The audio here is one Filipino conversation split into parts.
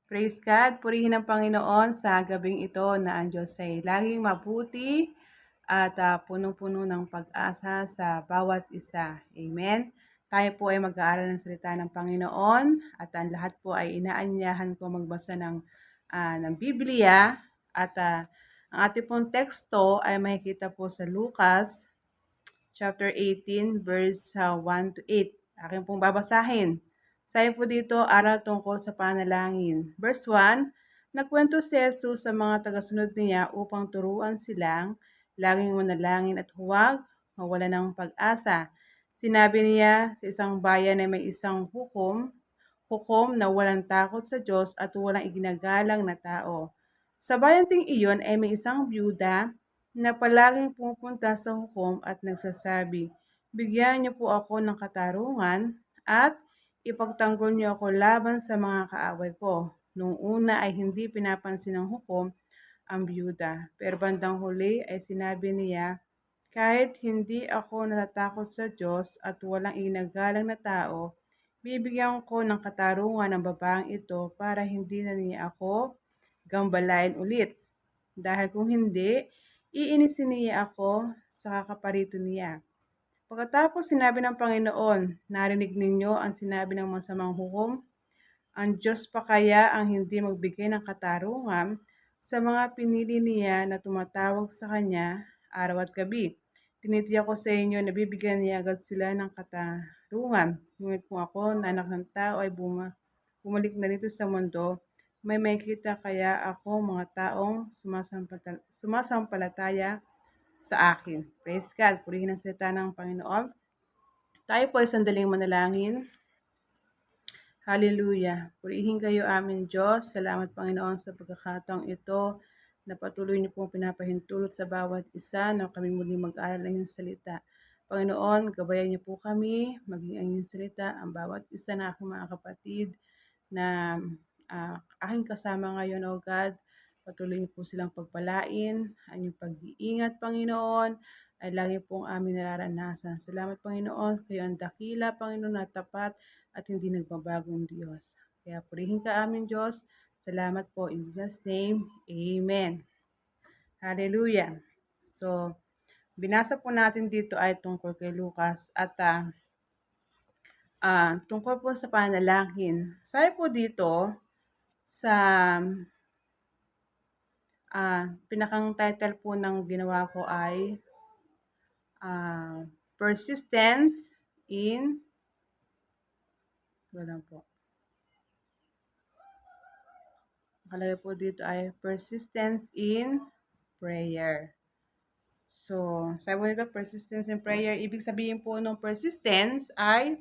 Praise God, purihin ang Panginoon sa gabing ito na ang Diyos ay laging mabuti at punong-puno ng pag-asa sa bawat isa. Amen. Tayo po ay mag-aaral ng salita ng Panginoon at ang lahat po ay inaanyahan ko magbasa ng Biblia at ang ating pong teksto ay makikita po sa Lucas chapter 18 verse 1 to 8. Akin pong babasahin. Sabi po dito, aral tungkol sa panalangin. Verse 1, nagkwento si Jesus sa mga tagasunod niya upang turuan silang laging manalangin at huwag mawala ng pag-asa. Sinabi niya sa isang bayan na may isang hukom na walang takot sa Diyos at walang iginagalang na tao. Sa bayan ting iyon ay may isang byuda na palaging pumupunta sa hukom at nagsasabi, bigyan niyo po ako ng katarungan at ipagtanggol niyo ako laban sa mga kaaway ko. Noong una ay hindi pinapansin ng hukom ang byuda, pero bandang huli ay sinabi niya, kahit hindi ako natatakot sa Diyos at walang iginagalang na tao, bibigyan ko ng katarungan ng babaeng ito para hindi na niya ako gambalain ulit. Dahil kung hindi, iinisin niya ako sa kakaparito niya. Pagkatapos sinabi ng Panginoon, narinig ninyo ang sinabi ng masamang hukom? Ang Diyos pa kaya ang hindi magbigay ng katarungan sa mga pinili niya na tumatawag sa Kanya araw at gabi. Tinitiyak ko sa inyo na bibigyan niya agad sila ng katarungan. Ngunit kung ako na anak ng tao ay bumalik na dito sa mundo, may makikita kaya ako mga taong sumasampalataya sa akin. Praise God. Purihin ang salita ng Panginoon. Tayo po ay sandaling manalangin. Hallelujah. Purihin kayo amin Diyos. Salamat Panginoon sa pagkakataong ito na patuloy niyo pong pinapahintulot sa bawat isa na kami muli mag-aral ng iyong salita. Panginoon, gabayan niyo po kami, maging ang iyong salita, ang bawat isa na aking mga kapatid na aking kasama ngayon, O God. Patuloy niyo po silang pagpalain, ang iyong pag-iingat, Panginoon, ay lagi pong amin nararanasan. Salamat, Panginoon, kayo ang dakila, Panginoon, na tapat at hindi nagbabagong Diyos. Kaya purihin ka amin, Diyos. Salamat po. In Jesus' name, Amen. Hallelujah. So, binasa po natin dito ay tungkol kay Lucas at tungkol po sa panalangin. Sabi po dito sa pinakang title po ng ginawa ko ay Persistence in wala po. Nakalagay po dito ay Persistence in Prayer. So, sabi po dito, persistence in prayer. Ibig sabihin po ng persistence ay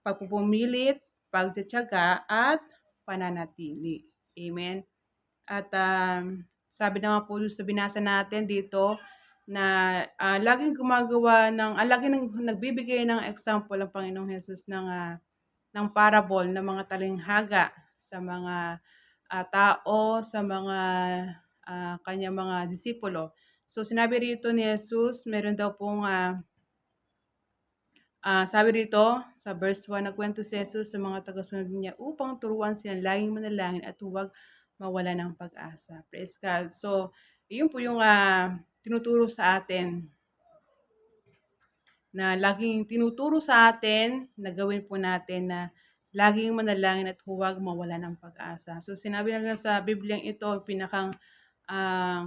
pagpupumilit, pagtsatsaga, at pananatili. Amen. At sabi na nga po sa binasa natin dito na laging gumagawa laging nagbibigay ng example ang Panginoong Hesus ng parable ng mga talinghaga sa mga tao, sa mga kanyang mga disipulo. So sinabi rito ni Jesus, meron daw pong sabi rito sa verse 1, nagkwento si Jesus sa mga tagasunod niya upang turuan silang laging manalangin at huwag mawala ng pag-asa. Praise God. So, yun po yung tinuturo sa atin na laging tinuturo sa atin na gawin po natin na laging manalangin at huwag mawala ng pag-asa. So, sinabi lang sa Bibliang ito, pinakang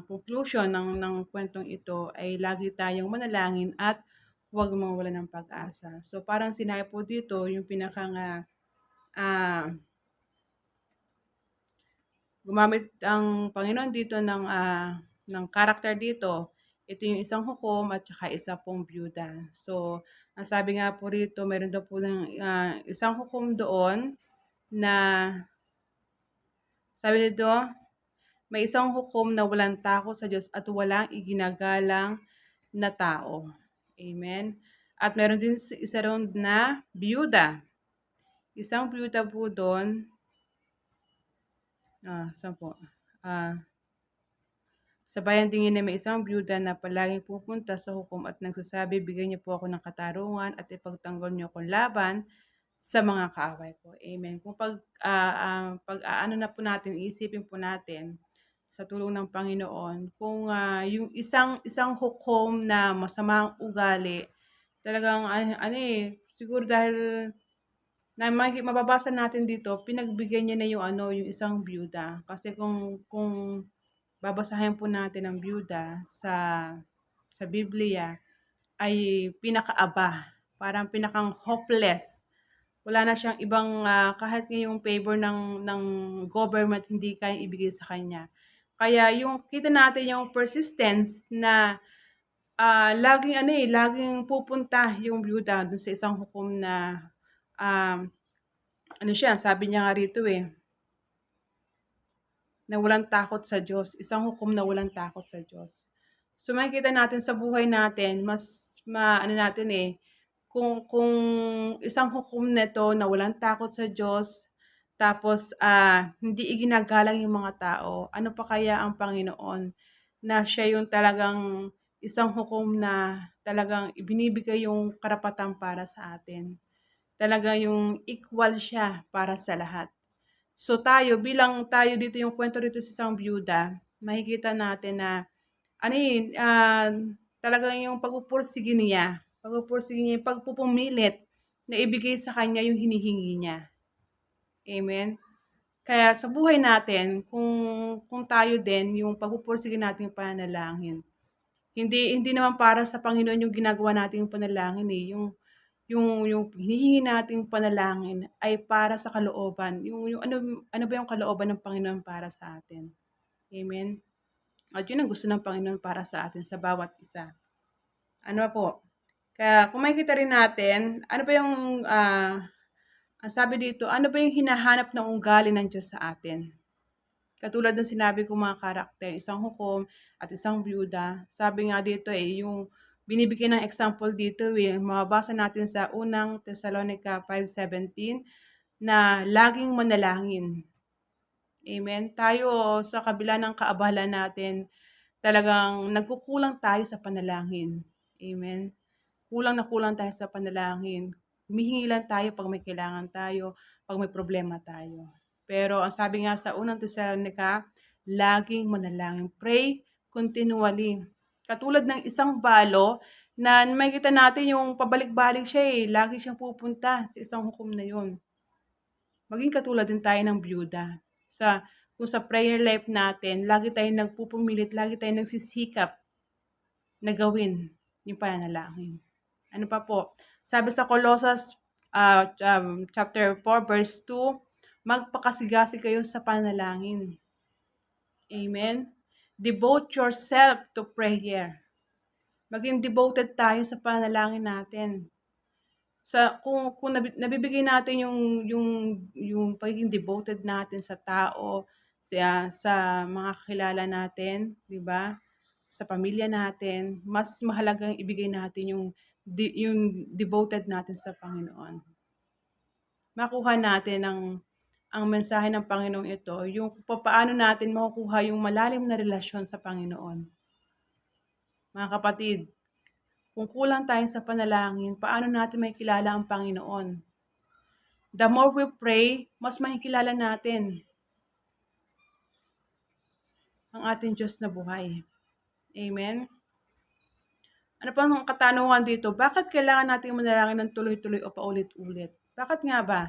conclusion ng kwentong ito ay lagi tayong manalangin at huwag mawala ng pag-asa. So, parang sinabi po dito, yung pinakang gumamit ang Panginoon dito ng karakter dito. Ito yung isang hukom at saka isa pong byuda. So, ang sabi nga po rito, meron daw po ng isang hukom doon na sabi dito, may isang hukom na walang takot sa Diyos at walang iginagalang na tao. Amen. At meron din isa ron na byuda. Isang byuda po doon. Saan po? Sa bayan din na may isang byuda na palaging pupunta sa hukom at nagsasabi, bigyan niyo po ako ng katarungan at ipagtanggol niyo ako laban sa mga kaaway po. Amen. Kung pag-aano na po natin, iisipin po natin sa tulong ng Panginoon kung, yung isang isang hukom na masamang ugali talagang ano, siguro dahil na mababasa natin dito pinagbigyan niya na yung ano, yung isang byuda. Kasi kung babasahin po natin ang byuda sa Biblia ay pinakaaba, parang pinakang hopeless. Wala na siyang ibang, kahit nga yung favor ng government hindi kayang ibigay sa kanya. Kaya yung kita natin yung persistence na, laging ano, laging pupunta yung byuda dun sa isang hukom na, um, ano siya, sabi niya nga rito, na walang takot sa Diyos, isang hukom na walang takot sa Diyos. So makikita natin sa buhay natin, mas ano natin, kung isang hukom nito na walang takot sa Diyos, tapos, hindi iginagalang yung mga tao, ano pa kaya ang Panginoon na siya yung talagang isang hukom na talagang ibinibigay yung karapatan para sa atin. Talagang yung equal siya para sa lahat. So tayo, bilang tayo dito yung kwento dito sa isang byuda, makikita natin na ano talagang yung pagpupursige niya, yung pagpupumilit na ibigay sa kanya yung hinihingi niya. Amen. Kaya sa buhay natin, kung tayo din, yung pagpupursige natin yung pananalangin. Hindi hindi naman para sa Panginoon yung ginagawa nating panalangin, yung hinihingi nating panalangin ay para sa kalooban, yung ano ba yung kalooban ng Panginoon para sa atin. Amen. At yun ang gusto ng Panginoon para sa atin sa bawat isa. Ano po? Kaya kung makikita rin natin, ano ba yung, ang sabi dito, ano ba yung hinahanap ng ugali ng Diyos sa atin? Katulad ng sinabi ko mga karakter, isang hukom at isang byuda. Sabi nga dito yung binibigyan ng example dito mababasa natin sa unang Thessalonica 5:17 na laging manalangin. Amen. Tayo sa kabila ng kaabala natin, talagang nagkukulang tayo sa panalangin. Amen. Kulang na kulang tayo sa panalangin. Humihingi lang tayo pag may kailangan tayo, pag may problema tayo. Pero ang sabi nga sa unang Thessalonica, laging manalangin. Pray continually. Katulad ng isang balo na makikita natin yung pabalik-balik siya lagi siyang pupunta sa isang hukom na yun. Maging katulad din tayo ng byuda. Kung sa prayer life natin, lagi tayong nagpupumilit, lagi tayong nagsisikap na gawin yung pananalangin. Ano pa po? Sabi sa Colossus chapter 4 verse 2, magpakasigasig kayo sa panalangin. Amen? Devote yourself to prayer. Maging devoted tayo sa panalangin natin. Kung nabibigay natin yung pagiging devoted natin sa tao, sa mga kakilala natin, 'di ba? Sa pamilya natin, mas mahalagang ibigay natin yung devoted natin sa Panginoon. Makuha natin ang mensahe ng Panginoong ito, yung paano natin makukuha yung malalim na relasyon sa Panginoon. Mga kapatid, kung kulang tayo sa panalangin, paano natin makikilala ang Panginoon? The more we pray, mas makikilala natin ang ating Diyos na buhay. Amen? Ano pa ang katanungan dito? Bakit kailangan natin manalangin ng tuloy-tuloy o paulit-ulit? Bakit nga ba?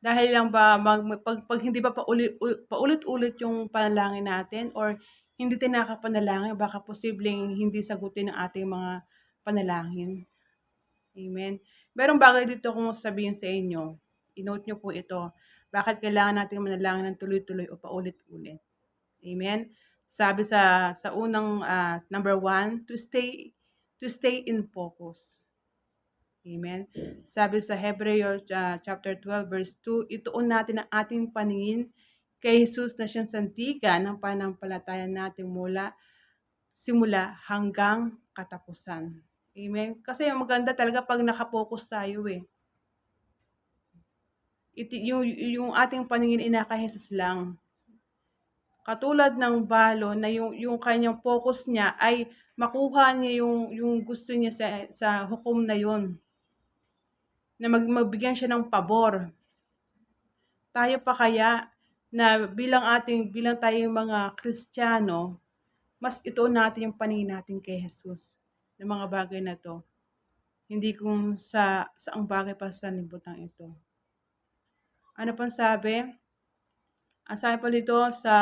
Dahil lang ba pag hindi ba paulit-ulit yung panalangin natin or hindi tayo nakapanalangin, baka posibleng hindi sagutin ang ating mga panalangin. Amen. Merong bagay dito kung sabihin sa inyo. I-note nyo po ito. Bakit kailangan natin manalangin ng tuloy-tuloy o paulit-ulit? Amen. Sabi sa unang number 1, to stay in focus. Amen. Sabi sa Hebrews chapter 12 verse 2, ituon natin ang ating paningin kay Jesus na siyang sandigan ng pananampalataya natin simula hanggang katapusan. Amen. Kasi maganda talaga pag nakapokus tayo yung ating paningin inakahesas lang. Katulad ng balo na yung kanyang focus niya ay makuha niya yung gusto niya sa hukom na yun. na magbigyan siya ng pabor. Tayo pa kaya na bilang tayong mga Kristiyano, mas ituon natin yung paningin natin kay Jesus ng mga bagay na 'to, hindi kung sa saang bagay pa sa libutan ito. Ano pang sabi? Ang sabi pa dito sa,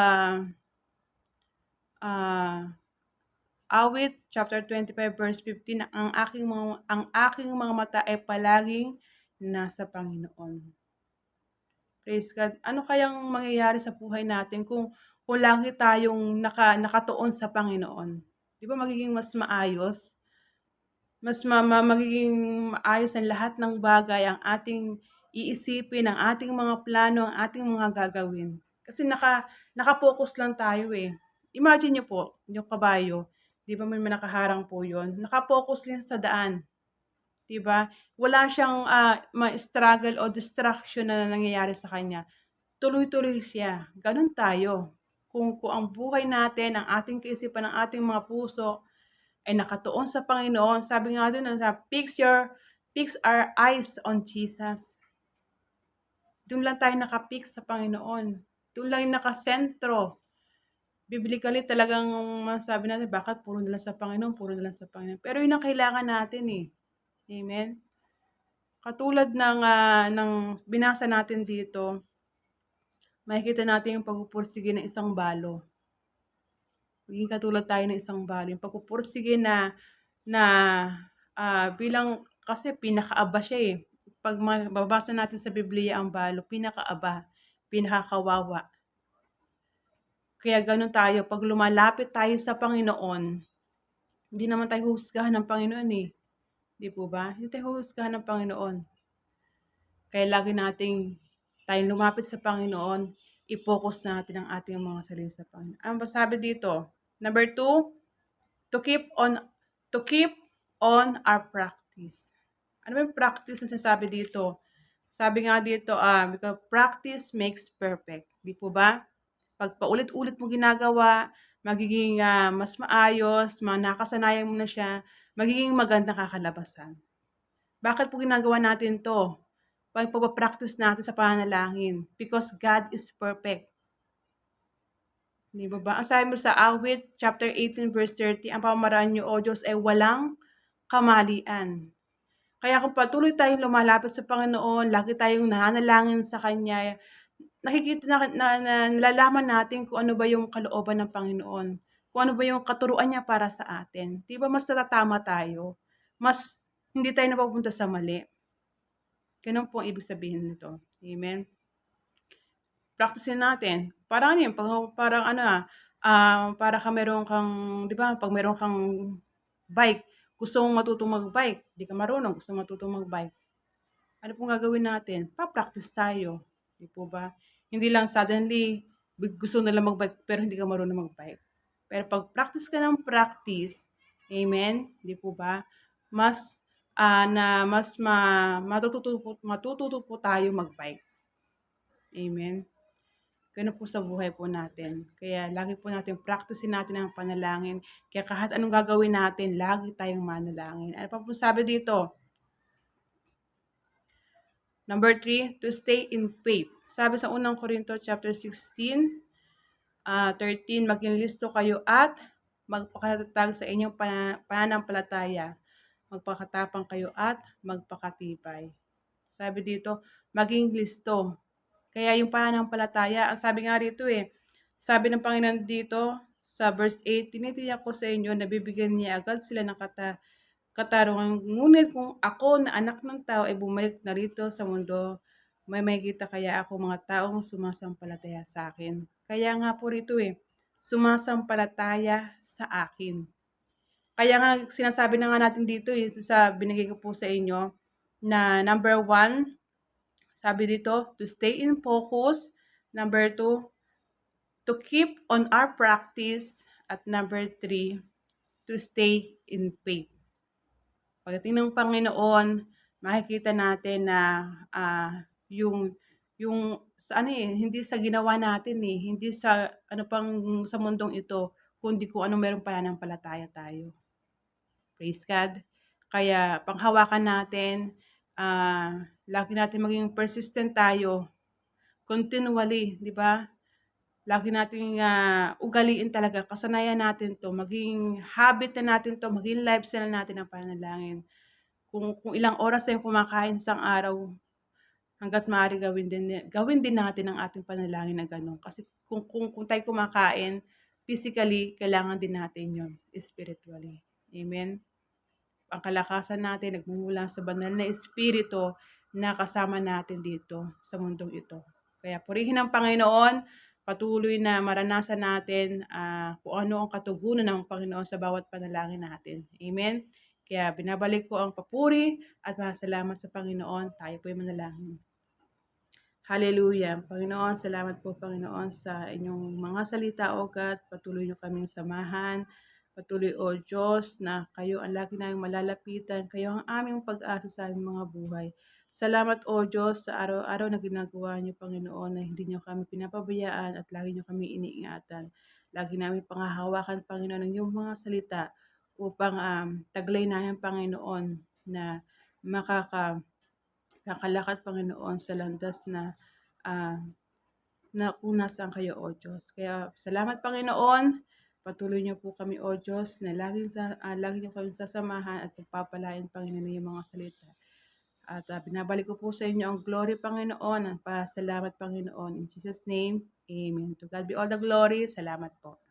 Awit chapter 25 verse 15, ang aking mga mata ay palaging nasa Panginoon. Praise God. Ano kayang mangyayari sa buhay natin kung lagi tayong nakatuon sa Panginoon? 'Di ba magiging mas maayos? Magiging maayos ang lahat ng bagay, ang ating iisipin, ang ating mga plano, ang ating mga gagawin. Kasi naka-focus lang tayo eh. Imagine niyo po, yung kabayo, 'di ba may nakaharang po 'yon? Naka-focus lang sa daan, 'di ba? Wala siyang ma-struggle o distraction na nangyayari sa kanya. Tuloy-tuloy siya. Gano'n tayo. Kung ang buhay natin, ang ating kaisipan, ang ating mga puso ay nakatuon sa Panginoon. Sabi nga do'n sa fix our eyes on Jesus. Do'n lang tayo naka-fix sa Panginoon. Do'n lang yung nakasentro. Biblically talagang masasabi natin, bakit puro na lang sa Panginoon, puro na lang sa Panginoon. Pero yun ang kailangan natin eh. Amen? Katulad ng binasa natin dito, makikita natin yung pagpupursige ng isang balo. Maging katulad tayo ng isang balo. Yung pagpupursige na bilang, kasi pinakaaba siya eh. Pag mababasa natin sa Biblia ang balo, pinakaaba, pinakakawawa. Kaya gano'n tayo, pag lumalapit tayo sa Panginoon, hindi naman tayo huhusgahan ng Panginoon eh. Di po ba? Hindi tayo huhusgahan ng Panginoon. Kaya lagi nating tayong lumapit sa Panginoon, i-focus natin ang ating mga sarili sa Panginoon. Ano ba sabi dito? Number 2, to keep on our practice. Ano ba yung practice na sinasabi dito? Sabi nga dito, because practice makes perfect. Di po ba? Pag paulit-ulit mo ginagawa, magiging mas maayos, nakasanayan mo na siya, magiging maganda kakalabasan. Bakit po ginagawa natin to? Pag pagpa-practice natin sa pananalangin. Because God is perfect. Di ba ba? Ang sabi mo sa Awit, chapter 18, verse 30, ang pamamaraan niyo, O Diyos, ay walang kamalian. Kaya kung patuloy tayong lumalapit sa Panginoon, lagi tayong nananalangin sa Kanya, nakikita nalalaman natin kung ano ba yung kalooban ng Panginoon. Kung ano ba yung katuruan niya para sa atin. Di ba mas natatama tayo? Mas hindi tayo napupunta sa mali. Ganun po ang ibig sabihin nito. Amen? Practicein natin. Parang ano yun, para meron kang, di ba, pag meron kang bike, gusto mong matutong mag-bike, di ka marunong, gusto mong matutong mag-bike. Ano pong gagawin natin? Pa-practice tayo. Di po ba? Hindi lang suddenly, gusto nila mag-bike, pero hindi ka marunong mag-bike. Pero pag practice ka ng practice, amen, di po ba? Mas matututo po tayo mag-bike. Amen. Ganun po sa buhay po natin. Kaya lagi po natin practicein natin ang panalangin. Kaya kahit anong gagawin natin, lagi tayong manalangin. Ano pa po sabi dito? Number 3, to stay in faith. Sabi sa unang Korinto chapter 16, 13, maging listo kayo at magpakatatag sa inyong pananampalataya. Magpakatapang kayo at magpakatibay. Sabi dito, maging listo. Kaya yung pananampalataya, ang sabi nga rito sabi ng Panginoon dito sa verse 8, tinitiyak ko sa inyo na bibigyan niya agad sila ng katarungan. Ngunit kung ako na anak ng tao ay bumalik na rito sa mundo, may makikita kaya ako mga taong sumasampalataya sa akin. Kaya nga po rito sumasampalataya sa akin. Kaya nga sinasabi na nga natin dito sa binigay ko po sa inyo na number 1, sabi dito, to stay in focus. Number 2, to keep on our practice. At number 3, to stay in faith. Pagdating ng Panginoon, makikita natin na yung hindi sa ginawa natin hindi sa sa mundong ito, kundi kung ano meron pananampalataya tayo. Praise God. Kaya panghawakan natin Lagi natin maging persistent tayo, continually, di ba? Lagi nating ugaliin talaga, kasanayan natin 'to, maging habit na natin 'to, maging lifestyle natin ang panalangin. Kung ilang oras tayong kumakain sa isang araw, hangga't maaari gawin din natin ang ating panalangin na gano'n. Kasi kung tayo kumakain, physically, kailangan din natin 'yon, spiritually. Amen? Ang kalakasan natin nagmumula sa banal na espiritu na kasama natin dito sa mundong ito. Kaya purihin ang Panginoon, patuloy na maranasan natin kung ano ang katugunan ng Panginoon sa bawat panalangin natin. Amen? Kaya binabalik ko ang papuri at pasalamat sa Panginoon. Tayo po'y manalangin. Hallelujah. Panginoon, salamat po Panginoon sa inyong mga salita, O God. Patuloy niyo kaming samahan. Patuloy, O Diyos, na kayo ang lagi naming malalapitan. Kayo ang aming pag-asa sa aming mga buhay. Salamat, O Diyos, sa araw-araw na ginagawa niyo, Panginoon, na hindi niyo kami pinapabayaan at lagi niyo kami iniingatan. Lagi namin pangahawakan, Panginoon, ng iyong mga salita upang taglay namin, Panginoon, na kakalakad, Panginoon, sa landas na kung nasaan kayo, O Diyos. Kaya salamat, Panginoon. Patuloy niyo po kami, O Diyos, na lagi niyo kami sasamahan at pagpapalain, Panginoon, yung mga salita. At binabalik ko po sa inyo ang glory, Panginoon, ang pasalamat, Panginoon. In Jesus' name, Amen. To God be all the glory. Salamat po.